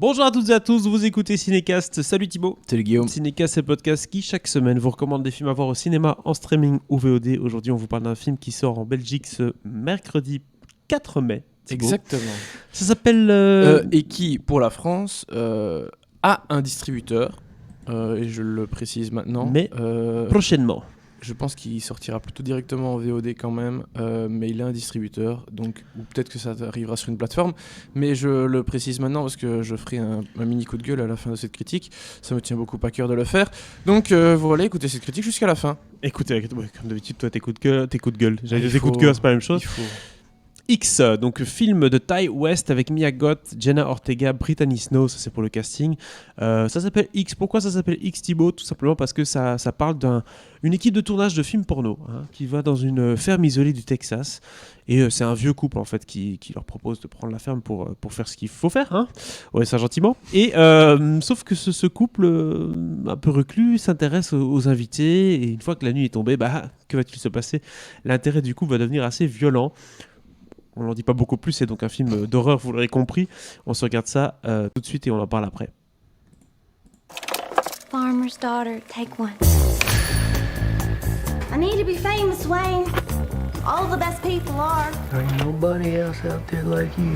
Bonjour à toutes et à tous, vous écoutez Cinécast. Salut Thibaut. Salut Guillaume. Cinécast, c'est le podcast qui chaque semaine vous recommande des films à voir au cinéma, en streaming ou VOD. Aujourd'hui, on vous parle d'un film qui sort en Belgique ce mercredi 4 mai. Thibaut. Exactement. Ça s'appelle... Et qui, pour la France, a un distributeur, et je le précise maintenant. Mais prochainement. Je pense qu'il sortira plutôt directement en VOD quand même, mais il a un distributeur, donc, ou peut-être que ça arrivera sur une plateforme, mais je le précise maintenant parce que je ferai un mini coup de gueule à la fin de cette critique, ça me tient beaucoup à cœur de le faire, donc voilà, écoutez cette critique jusqu'à la fin. Écoutez, comme d'habitude, toi tes coups de gueule. J'allais dire tes coups de cœur, c'est pas la même chose. Il faut. X, donc film de Ty West avec Mia Goth, Jenna Ortega, Brittany Snow, ça c'est pour le casting. Ça s'appelle X. Pourquoi ça s'appelle X, Thibaut ? Tout simplement parce que ça parle d'une équipe de tournage de films porno qui va dans une ferme isolée du Texas. Et c'est un vieux couple en fait qui leur propose de prendre la ferme pour faire ce qu'il faut faire. Ouais, ça gentiment. Et sauf que ce couple un peu reclus s'intéresse aux invités. Et une fois que la nuit est tombée, que va-t-il se passer ? L'intérêt du couple va devenir assez violent. On n'en dit pas beaucoup plus, c'est donc un film d'horreur, vous l'aurez compris. On se regarde ça tout de suite et on en parle après. Farmer's daughter, take one. I need to be famous, Wayne. All the best people are. There ain't nobody else out there like you.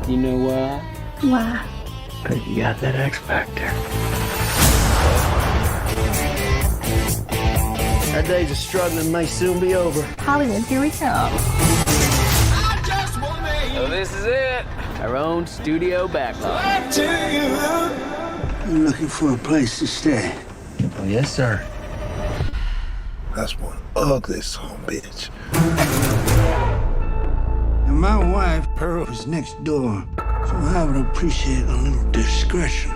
You know why? Why? 'Cause you got that X Factor. Our days of struggling may soon be over. Hollywood, here we come. So this is it. Our own studio backlot. You looking for a place to stay? Oh, yes, sir. That's one ugly son of a bitch. And my wife, Pearl, is next door, so I would appreciate a little discretion.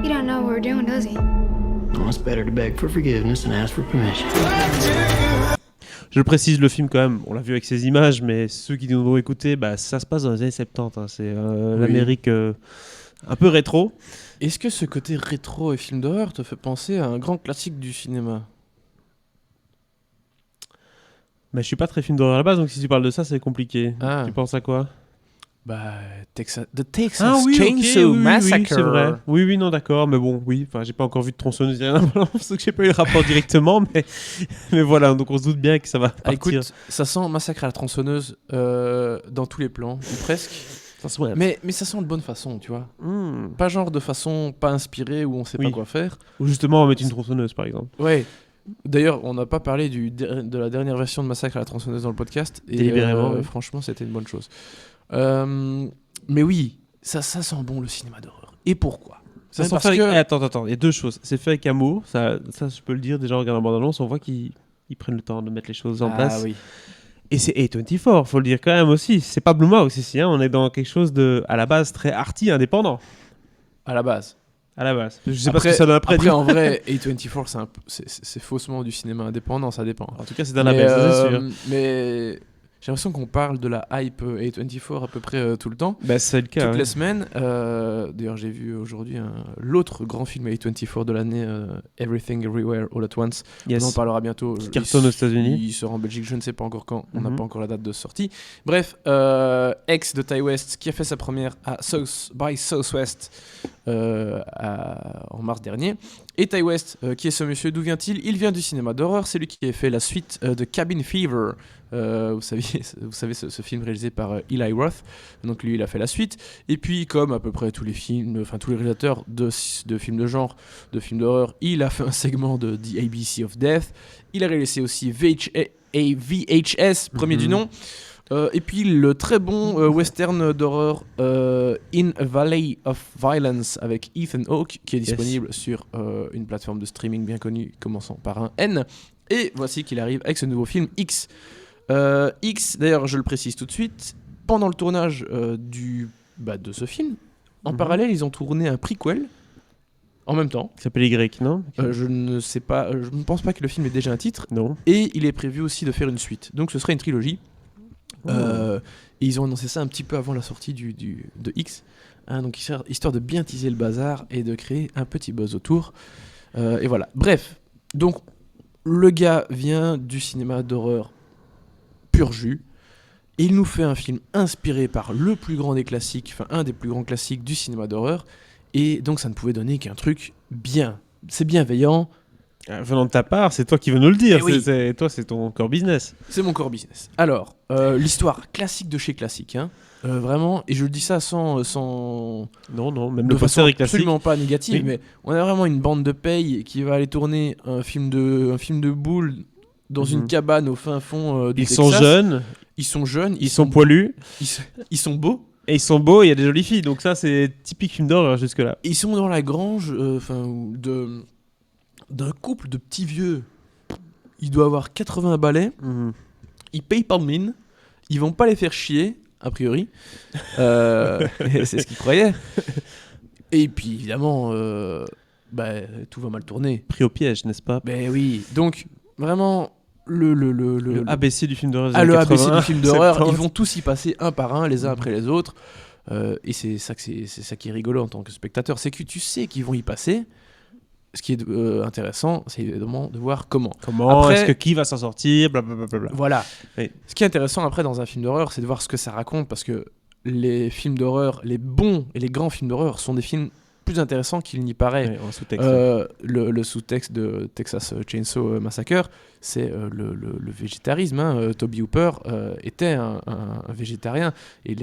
He don't know what we're doing, does he? Well, it's better to beg for forgiveness than ask for permission. Je le précise, le film quand même, on l'a vu avec ses images, mais ceux qui nous ont écouté, ça se passe dans les années 70. C'est l'Amérique un peu rétro. Est-ce que ce côté rétro et film d'horreur te fait penser à un grand classique du cinéma ? Mais je suis pas très film d'horreur à la base, donc si tu parles de ça, c'est compliqué. Ah. Tu penses à quoi ? The Texas Chainsaw oui, Massacre. Oui, c'est vrai. Oui, non, d'accord, mais bon, oui. Enfin, j'ai pas encore vu de tronçonneuse, donc j'ai pas eu le rapport directement, mais voilà, donc on se doute bien que ça va partir. Écoute, ça sent Massacre à la tronçonneuse dans tous les plans, ou presque. Mais ça sent de bonne façon, tu vois. Pas genre de façon pas inspirée où on sait pas quoi faire. Ou justement, on va mettre une tronçonneuse, par exemple. Ouais. D'ailleurs, on n'a pas parlé de la dernière version de Massacre à la tronçonneuse dans le podcast. Et délibérément, oui. Franchement, c'était une bonne chose. Mais oui, ça sent bon le cinéma d'horreur. Et pourquoi ? Attends, il y a deux choses. C'est fait avec amour, ça je peux le dire déjà en regardant la bande-annonce, on voit qu'ils prennent le temps de mettre les choses en place. Oui. Et c'est A24, faut le dire quand même aussi. C'est pas Blumhouse ici, on est dans quelque chose de, à la base, très arty, indépendant. À la base. Je sais pas ce que ça donne après. Après, en vrai, A24, c'est faussement du cinéma indépendant, ça dépend. En tout cas, c'est dans la baisse, c'est sûr. Mais j'ai l'impression qu'on parle de la hype A24 à peu près tout le temps. C'est le cas. Toutes les semaines. D'ailleurs, j'ai vu aujourd'hui l'autre grand film A24 de l'année, Everything Everywhere All at Once. Yes. On en parlera bientôt. Qui cartonne aux États-Unis. Il sort en Belgique, je ne sais pas encore quand. On n'a pas encore la date de sortie. Bref, X de Ty West qui a fait sa première à by Southwest en mars dernier. Et Ty West, qui est ce monsieur, d'où vient-il ? Il vient du cinéma d'horreur. C'est lui qui a fait la suite de Cabin Fever. Vous savez ce film réalisé par Eli Roth. Donc lui, il a fait la suite. Et puis, comme à peu près tous les films, enfin tous les réalisateurs de films de genre, de films d'horreur, il a fait un segment de The ABC of Death. Il a réalisé aussi VHS, premier du nom. Et puis le très bon western d'horreur In a Valley of Violence avec Ethan Hawke, qui est disponible sur une plateforme de streaming bien connue commençant par un N. Et voici qu'il arrive avec ce nouveau film X. X, d'ailleurs je le précise tout de suite, pendant le tournage de ce film, en parallèle ils ont tourné un prequel en même temps. Qui s'appelle Y, non ? Je ne sais pas, je ne pense pas que le film ait déjà un titre. Non. Et il est prévu aussi de faire une suite. Donc ce serait une trilogie. Et ils ont annoncé ça un petit peu avant la sortie de X. Donc histoire de bien teaser le bazar et de créer un petit buzz autour. Et voilà. Bref, donc le gars vient du cinéma d'horreur pur jus. Et il nous fait un film inspiré par le plus grand des classiques, enfin un des plus grands classiques du cinéma d'horreur. Et donc ça ne pouvait donner qu'un truc bien. C'est bienveillant, Venant de ta part, c'est toi qui veux nous le dire. Eh oui. Toi, c'est ton core business. c'est mon core business. Alors, l'histoire classique de chez classique, hein. Vraiment, et je le dis ça sans Non, même de le façon poster est classique. absolument pas négative, Oui. mais on a vraiment une bande de paye qui va aller tourner un film de boules dans une cabane au fin fond du Ils Texas. sont jeunes, Ils sont jeunes, ils sont poilus, ils sont beaux. et ils sont beaux, et il y a des jolies filles. Donc ça, c'est typique film d'horreur jusque-là. Ils sont dans la grange d'un couple de petits vieux. Il doit avoir 80 balais. Ils payent pas de mine. Ils vont pas les faire chier, a priori. C'est ce qu'ils croyaient. Et puis évidemment, tout va mal tourner. Pris au piège, n'est-ce pas? Ben oui. Donc vraiment le Le ABC du film d'horreur. des Ah, années le ABC 80, du film d'horreur, 70. ils vont tous y passer un par un, les uns après les autres. Et c'est ça qui est rigolo en tant que spectateur, c'est que tu sais qu'ils vont y passer. Ce qui est intéressant, c'est évidemment de voir comment. Comment Après- est-ce que qui va s'en sortir, blablabla. Voilà. Oui. Ce qui est intéressant après dans un film d'horreur, c'est de voir ce que ça raconte, parce que les films d'horreur, les bons et les grands films d'horreur sont des films plus intéressants qu'il n'y paraît. Ouais, en sous-texte. Le sous-texte de Texas Chainsaw Massacre, c'est le végétarisme. Hein. Toby Hooper était un végétarien. Et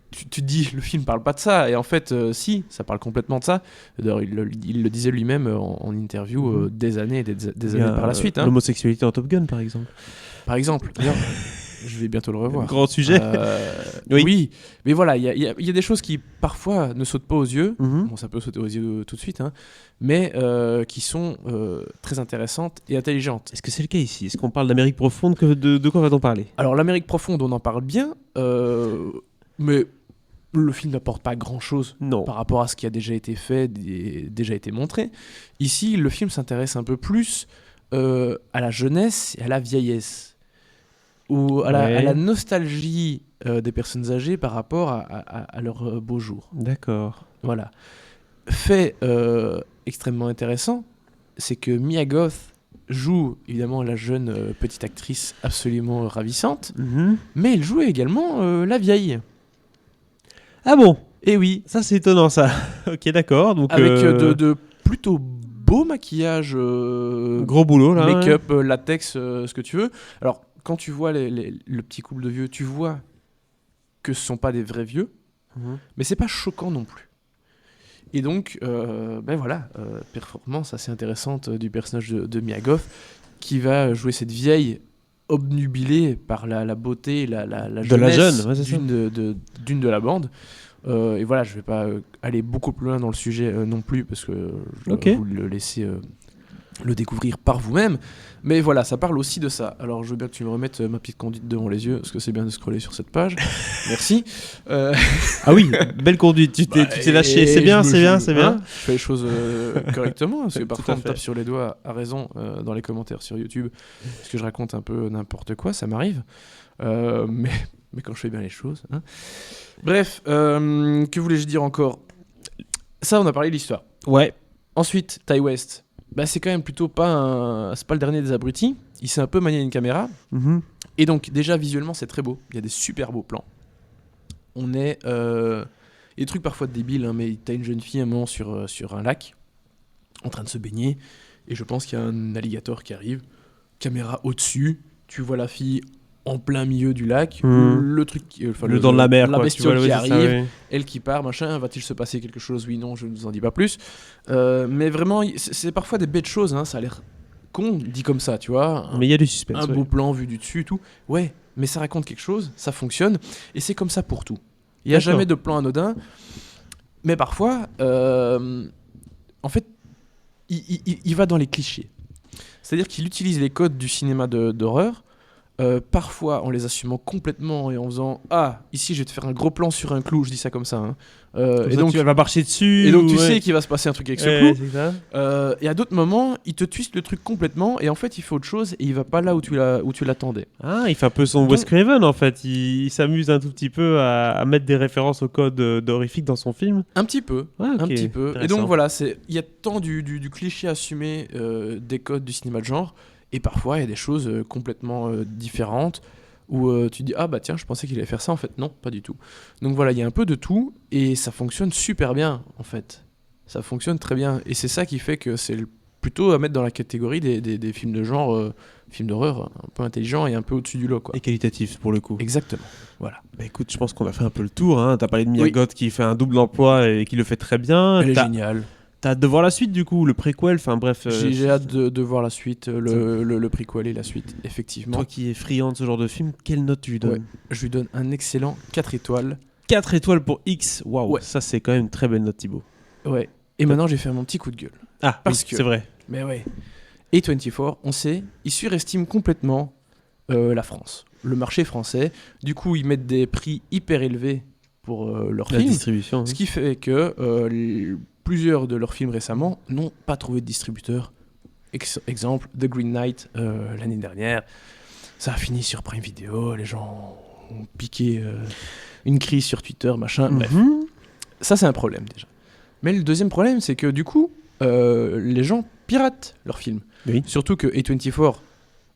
tu te dis, le film parle pas de ça. Et en fait, si, ça parle complètement de ça. D'ailleurs, il le disait lui-même en interview des années et des Il y années a, par la suite. Hein. L'homosexualité en Top Gun, par exemple. Par exemple. D'ailleurs, je vais bientôt le revoir. Grand sujet. Oui. Oui. Mais voilà, il y a des choses qui parfois ne sautent pas aux yeux. Mhm. Bon, ça peut sauter aux yeux tout de suite, hein, mais qui sont très intéressantes et intelligentes. Est-ce que c'est le cas ici? Est-ce qu'on parle d'Amérique profonde? De quoi va-t-on parler? Alors, l'Amérique profonde, on en parle bien, mais le film n'apporte pas grand-chose Non. par rapport à ce qui a déjà été fait et déjà été montré. Ici, le film s'intéresse un peu plus à la jeunesse et à la vieillesse, ou à la nostalgie des personnes âgées par rapport à leurs beaux jours. D'accord. Voilà. Fait extrêmement intéressant, c'est que Mia Goth joue évidemment la jeune petite actrice absolument ravissante, Mhm. mais elle joue également la vieille. Ah bon? Et oui, Ça, c'est étonnant, ça. Ok, d'accord. Donc, avec de plutôt beaux maquillages, gros boulot, là. make-up, latex, ce que tu veux. Alors, quand tu vois le petit couple de vieux, tu vois que ce sont pas des vrais vieux, Mhm. mais c'est pas choquant non plus. Et donc, performance assez intéressante du personnage de Mia Goth, qui va jouer cette vieille obnubilée par la beauté, la De la jeunesse jeune, ouais, c'est ça. d'une de la bande. Et voilà, je vais pas aller beaucoup plus loin dans le sujet non plus, parce que je Ok. dois vous le laisser le découvrir par vous-même. Mais voilà, ça parle aussi de ça. Alors, je veux bien que tu me remettes ma petite conduite devant les yeux, parce que c'est bien de scroller sur cette page. Merci. Ah oui, belle conduite. Tu t'es lâché. Et C'est bien, je me- c'est bien, je- c'est hein, bien. Je fais les choses correctement, parce que Tout parfois à on me fait. tape sur les doigts à raison dans les commentaires sur YouTube, parce que je raconte un peu n'importe quoi, ça m'arrive. Mais quand je fais bien les choses. Hein. Bref, que voulais-je dire encore? Ça, on a parlé de l'histoire. Ouais. Ensuite, Ty West. Bah, c'est quand même plutôt pas c'est pas le dernier des abrutis. Il s'est un peu manié une caméra. Mhm. Et donc, déjà, visuellement, c'est très beau. Il y a des super beaux plans. On est... Il y a des trucs parfois débiles, hein, mais t'as une jeune fille à un moment sur un lac, en train de se baigner, et je pense qu'il y a un alligator qui arrive. Caméra au-dessus, tu vois la fille en plein milieu du lac, le truc... Dans de la mer, la quoi. bestiole tu vois, qui ouais, c'est ça, arrive, ouais. elle qui part, machin, va-t-il se passer quelque chose? Oui, non, je ne vous en dis pas plus. Mais vraiment, c'est parfois des bêtes choses, hein, ça a l'air con, dit comme ça, tu vois. Mais il y a du suspense. Un ouais. beau plan vu du dessus et tout. Ouais, mais ça raconte quelque chose, ça fonctionne, et c'est comme ça pour tout. Il n'y a D'accord. jamais de plan anodin, mais parfois, en fait, il va dans les clichés. C'est-à-dire qu'il utilise les codes du cinéma d'horreur, parfois en les assumant complètement et en faisant « Ah, ici je vais te faire un gros plan sur un clou », je dis ça comme ça. Hein. Comme Et ça, donc, tu vas marcher dessus. et donc tu ouais. sais qu'il va se passer un truc avec ce Ouais, clou. c'est ça. Et à d'autres moments, il te twiste le truc complètement et en fait il fait autre chose et il va pas là où tu l'attendais. Ah, il fait un peu son Donc- Wes Craven en fait. Il s'amuse un tout petit peu à mettre des références au code horrifique dans son film. Un petit peu. Ouais, ok, Un petit peu. Et intéressant. donc voilà, il y a tant du cliché assumé des codes du cinéma de genre, et parfois il y a des choses complètement différentes. où tu dis ah bah tiens je pensais qu'il allait faire ça, en fait non, pas du tout. Donc voilà, il y a un peu de tout et ça fonctionne super bien en fait. Ça fonctionne très bien et c'est ça qui fait que c'est plutôt à mettre dans la catégorie des films de genre, films d'horreur un peu intelligents et un peu au-dessus du lot quoi. Et qualitatif pour le coup. Exactement. Voilà. Bah écoute, je pense qu'on a fait un peu le tour. Hein. T'as parlé de Mia Oui. Goth qui fait un double emploi et qui le fait très bien. Elle est T'as géniale. hâte de voir la suite du coup, le préquel. Enfin bref. J'ai hâte de voir la suite, le prequel et la suite, effectivement. Toi qui es friand de ce genre de film, quelle note tu lui donnes? Ouais. Je lui donne un excellent 4 étoiles. 4 étoiles pour X. Waouh, Ouais. ça c'est quand même une très belle note, Thibaut. Ouais. Et maintenant, j'ai fait mon petit coup de gueule. Ah, Parce oui, que- c'est vrai. Mais ouais. A24, on sait, ils surestiment complètement la France, le marché français. Du coup, ils mettent des prix hyper élevés pour leurs La films. distribution. Ce qui fait que plusieurs de leurs films récemment n'ont pas trouvé de distributeur. Exemple, The Green Knight l'année dernière. Ça a fini sur Prime Video, les gens ont piqué une crise sur Twitter, machin. Bref, Mhm. ça c'est un problème déjà. Mais le deuxième problème, c'est que du coup, les gens piratent leurs films. Oui. Surtout que A24,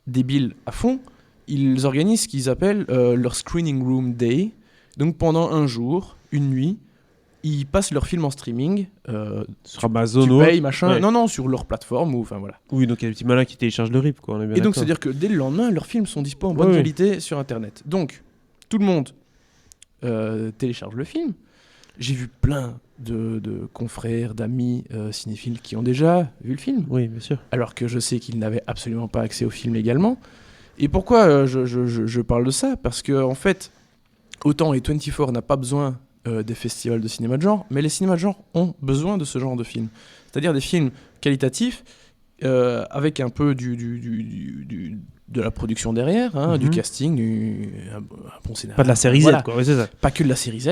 débile à fond, ils organisent ce qu'ils appellent leur Screening Room Day. Donc pendant un jour, une nuit, ils passent leurs films en streaming. Sur Amazon Tu ou payes, autre. machin. Ouais. Non, sur leur plateforme, ou enfin voilà. Oui, donc il y a des petits malins qui téléchargent le RIP, quoi. On est bien Et donc, d'accord. c'est-à-dire que dès le lendemain, leurs films sont dispo en bonne Ouais, ouais. qualité sur Internet. Donc, tout le monde télécharge le film. J'ai vu plein de confrères, d'amis cinéphiles qui ont déjà vu le film, Oui, bien sûr. alors que je sais qu'ils n'avaient absolument pas accès au film légalement. Et pourquoi je parle de ça? Parce que, en fait, autant A24 n'a pas besoin des festivals de cinéma de genre, mais les cinémas de genre ont besoin de ce genre de films. C'est-à-dire des films qualitatifs, avec un peu de la production derrière, hein, du Mhm. casting, un bon scénario. Pas de la série Voilà. Z, quoi. Ouais, c'est ça. Pas que de la série Z.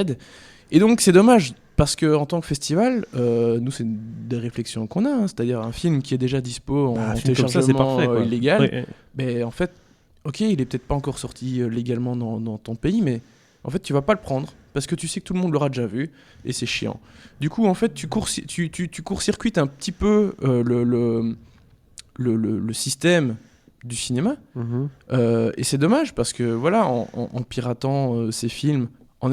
Et donc c'est dommage, parce qu'en tant que festival, nous c'est des réflexions qu'on a, hein, c'est-à-dire un film qui est déjà dispo en Bah, un film comme ça, téléchargement c'est parfait, quoi. illégal, Ouais, ouais. mais en fait, ok, il est peut-être pas encore sorti légalement dans ton pays, mais en fait tu vas pas le prendre, parce que tu sais que tout le monde l'aura déjà vu, et c'est chiant. Du coup, en fait, tu court-circuites un petit peu le système du cinéma, Mhm. et c'est dommage, parce que voilà, en piratant ces films, on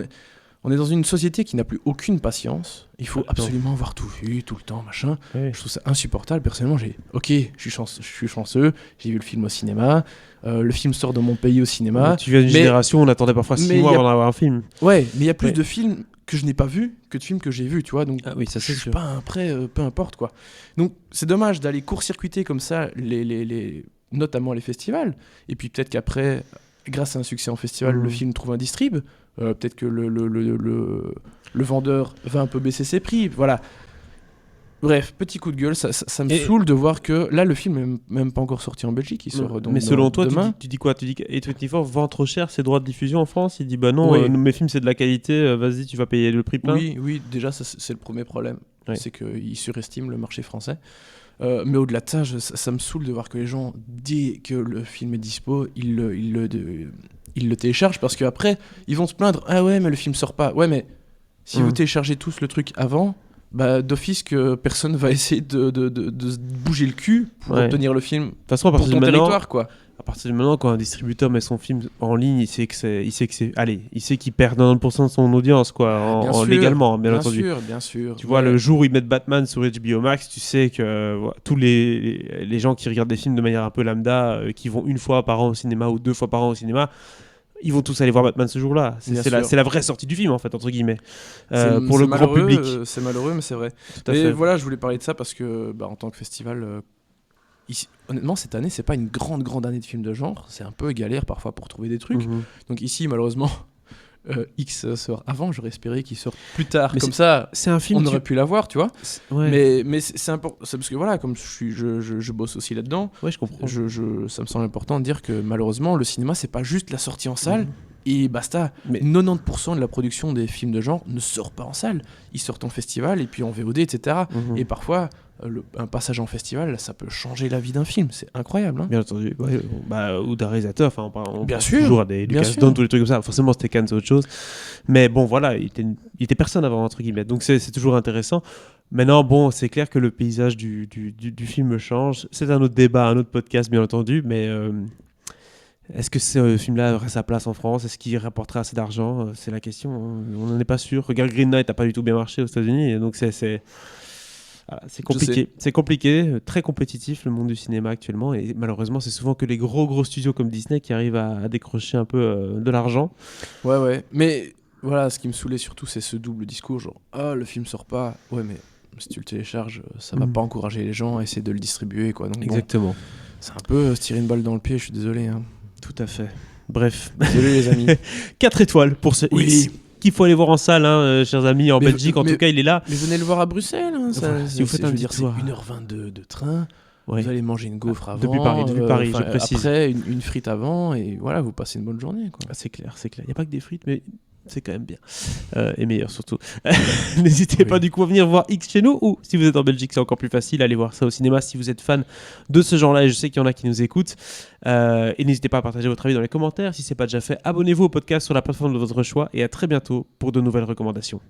est dans une société qui n'a plus aucune patience. Il faut Ah, non. absolument avoir tout vu, tout le temps, machin. Ouais. Je trouve ça insupportable. Personnellement, je suis chanceux, j'ai vu le film au cinéma. Le film sort dans mon pays au cinéma. Tu viens d'une mais- génération où on attendait parfois 6 mais mois y a- avant d'avoir un film. Ouais, mais il y a plus Ouais. de films que je n'ai pas vus que de films que j'ai vus, tu vois. Donc, Ah oui, ça c'est je suis sûr. pas après, peu importe quoi. Donc, c'est dommage d'aller court-circuiter comme ça, notamment les festivals. Et puis peut-être qu'après, grâce à un succès en festival, Mhm. le film trouve un distrib. Peut-être que le vendeur va un peu baisser ses prix. Voilà. Bref, petit coup de gueule, ça me Et- saoule de voir que là, le film est même pas encore sorti en Belgique. Il sort donc mais selon toi, demain. tu dis quoi? Tu dis que A24 vend trop cher ses droits de diffusion en France? Il dit bah non, Oui. mes films c'est de la qualité, vas-y, tu vas payer le prix plein. Oui, déjà, ça, c'est le premier problème. Ouais. C'est qu'ils surestiment le marché français. Mais au-delà de ça, ça me saoule de voir que les gens, dès que le film est dispo, ils le téléchargent parce qu'après, ils vont se plaindre. Ah ouais, mais le film sort pas. Ouais, mais si vous téléchargez tous le truc avant, bah, d'office que personne va essayer de se bouger le cul pour Ouais. obtenir le film De toute façon, à pour partir ton de maintenant, territoire, quoi. à partir de maintenant, quand un distributeur met son film en ligne, il sait qu'il perd 90% de son audience, quoi, Bien sûr, légalement, bien entendu. Bien sûr. Tu vois, Mais- le jour où ils mettent Batman sur HBO Max, tu sais que voilà, tous les gens qui regardent des films de manière un peu lambda, qui vont une fois par an au cinéma ou 2 fois par an au cinéma, ils vont tous aller voir Batman ce jour-là. Bien C'est sûr. la vraie sortie du film, en fait, entre guillemets, C'est- pour c'est le grand malheureux, public. c'est malheureux, mais c'est vrai. Tout à Mais fait. voilà, je voulais parler de ça parce que, bah, en tant que festival, ici, honnêtement, cette année, c'est pas une grande année de films de genre. C'est un peu galère parfois pour trouver des trucs. Mhm. Donc ici, malheureusement, X sort avant. J'aurais espéré qu'il sorte plus tard. Mais Comme ça, C'est un film. on aurait pu l'avoir, tu vois. Ouais. Mais c'est important. C'est parce que voilà, comme je bosse aussi là-dedans, Ouais, je comprends. ça me semble important de dire que malheureusement, le cinéma, c'est pas juste la sortie en salle. Mhm. Et basta. Mais- 90% de la production des films de genre ne sort pas en salle. Ils sortent en festival et puis en VOD, etc. Mhm. Et parfois, un passage en festival, ça peut changer la vie d'un film. C'est incroyable. Hein. Bien entendu, ouais, bah, ou d'un réalisateur, enfin on Bien pense sûr, toujours à des bien Lucas sûr. Don, tous les trucs comme ça. Forcément, c'était Cannes, c'est autre chose. Mais bon, voilà, il était personne avant, entre guillemets. Donc c'est toujours intéressant. Maintenant, bon, c'est clair que le paysage du film change. C'est un autre débat, un autre podcast, bien entendu. Mais Est-ce que ce film-là aurait sa place en France? Est-ce qu'il rapporterait assez d'argent? C'est la question, hein. On n'en est pas sûr. Regarde, Green Knight n'a pas du tout bien marché aux États-Unis, et donc voilà, c'est compliqué. C'est compliqué, très compétitif le monde du cinéma actuellement, et malheureusement, c'est souvent que les gros studios comme Disney qui arrivent à décrocher un peu de l'argent. Ouais. Mais voilà, ce qui me saoulait surtout, c'est ce double discours, genre le film sort pas. Ouais, mais si tu le télécharges, ça va pas encourager les gens à essayer de le distribuer, quoi. Donc, Exactement. bon, c'est un peu se tirer une balle dans le pied, je suis désolé. Hein. Tout à fait. Bref. Désolé les amis. 4 étoiles pour ce X qu'il faut aller voir en salle, hein, chers amis, en Belgique. En tout cas, il est là. Mais venez le voir à Bruxelles. Hein, Voilà, si vous faites un petit c'est tour. 1h22 de train. Ouais. Vous allez manger une gaufre avant. Depuis Paris, je précise. Après, une frite avant. Et voilà, vous passez une bonne journée. Quoi. Ah, c'est clair. Il n'y a pas que des frites, mais c'est quand même bien. Et meilleur surtout. N'hésitez pas du coup à venir voir X chez nous, ou si vous êtes en Belgique, c'est encore plus facile, allez voir ça au cinéma si vous êtes fan de ce genre-là, et je sais qu'il y en a qui nous écoutent. Et n'hésitez pas à partager votre avis dans les commentaires. Si ce n'est pas déjà fait, abonnez-vous au podcast sur la plateforme de votre choix, et à très bientôt pour de nouvelles recommandations.